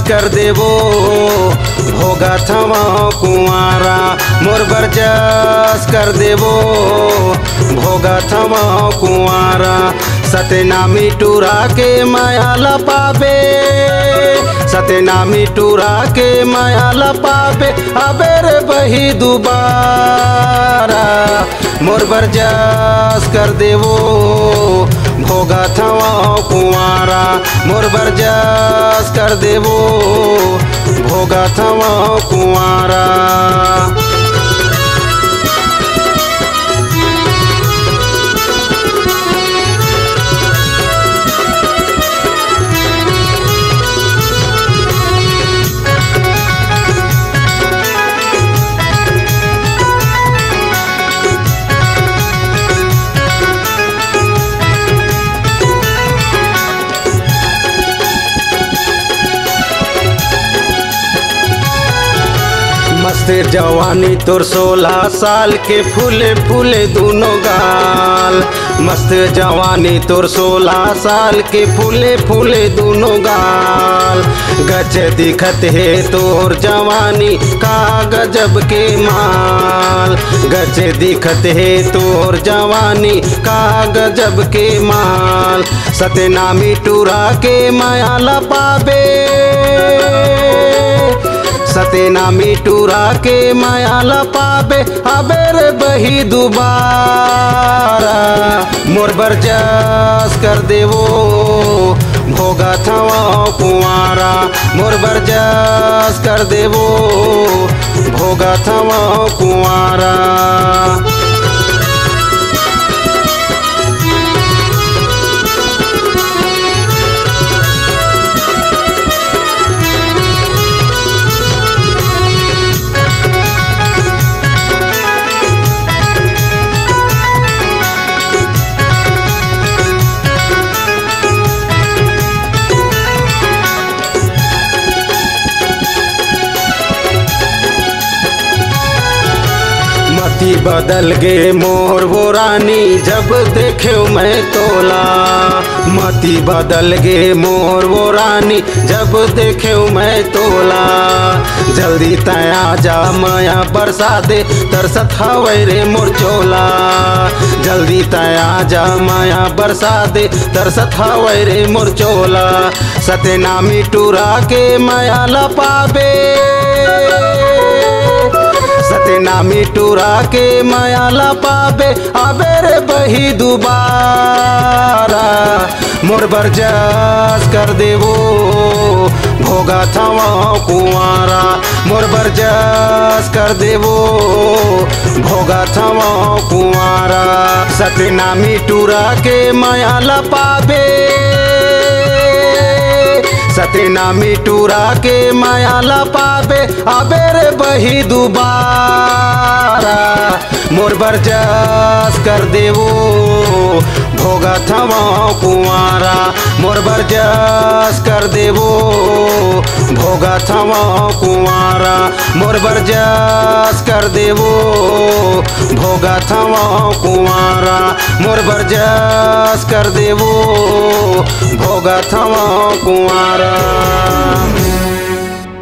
कर देवो भोगा थवा कुंवारा मोर बरजस कर देवो भोगा थवा कुंवारा सतनामी टूरा के माया लपाबे सतनामी टूरा के माया लपाबे अबेर बही दुबारा मोर बरजस कर देवो भोगा थवा कुंवारा मोर बरजस कर देवो भोगा थवा कुंवारा। मस्त जवानी तोर 16 साल के फूले फूले दोनों गाल मस्त जवानी तोर 16 साल के फूले फूले दोनों गाल गज दिखत है तोर जवानी का गजब के माल गज दिखत है तोर जवानी का गजब के माल सतनामी टूरा के माया लपाबे सतनामी टूरा के माया लपाबे अबेर बही दुबारा मोर बरजस कर देवो भोगा थवा कुंवारा मोर बरजस कर देवो भोगा थवा कुंवारा। मती बदल गे मोर वो रानी जब देखे मैं तोला मती बदल गे मोर वो रानी जब देखे मैं तोला जल्दी तया जा माया बरसा दे तरसत हवै रे मोर चोला जल्दी तया जा माया बरसा दे तरसत हवै रे मोर चोला सतनामी टूरा के माया लपाबे सतनामी टूरा के माया लपाबे अबेर बही दुबारा मोर बरजस कर देवो भोगा थवा कुंवारा मोर बरजस कर देवो भोगा थवा कुंवारा सतनामी टूरा के माया लपाबे सतनामी टूरा के माया लपाबे अबेर बही दुबारा मोर बरजस कर देवो भोगा थवा कुंवारा मोर बरजस कर देवो भोगा थवा कुंवारा मोर बरजस कर देवो भोगा थवा कुंवारा मोर बरजस कर देवो भोगा थवा कुंवारा।